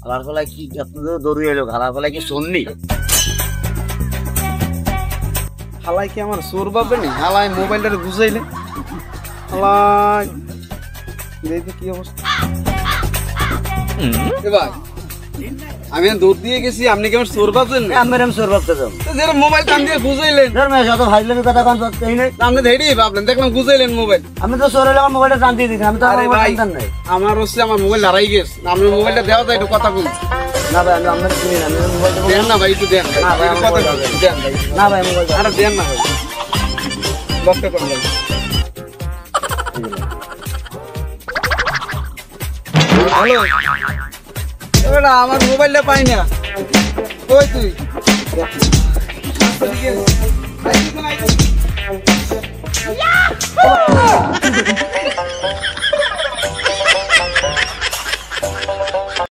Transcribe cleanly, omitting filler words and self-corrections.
খালার ফলায় কি দৌড়ি এলো, খালার ফলায় কি শুননি? হালাই কি আমার চোর বাপে নি? হালাই মোবাইলটা বুঝাইলে হালাই দেখি কি অবস্থা। ভাই আমি দৌড় দিয়ে গেছি, আপনি কি আমার চোর ভাবছেন? আমি চোর ভাবতে যাবো, যেটা মোবাইল টান দিয়ে বুঝাইলেন। যত ভাইলের কথা কান পাচ্ছেই নাই, আপনি ধেড়ি ভাবলেন, দেখলাম বুঝাইলেন মোবাইল। আমি তো চোর হলে আমার মোবাইলটা টান দিয়ে দিচ্ছি। আমি তো নাই, আমার হচ্ছে আমার মোবাইল হারাই গেছে। আপনি মোবাইলটা দেওয়া যায় একটু কথা বলছি। না ভাই আমি আপনার চিনি না, মোবাইলটা দেন না ভাই, একটু দেন। না ভাই কথা বলছি, দেন ভাই। না ভাই মোবাইলটা আরে দেন না ভাই, লক্ষ্য করুন ভাই। হ্যালো, এবারে আমার মোবাইলটা পাই না। কই তুই?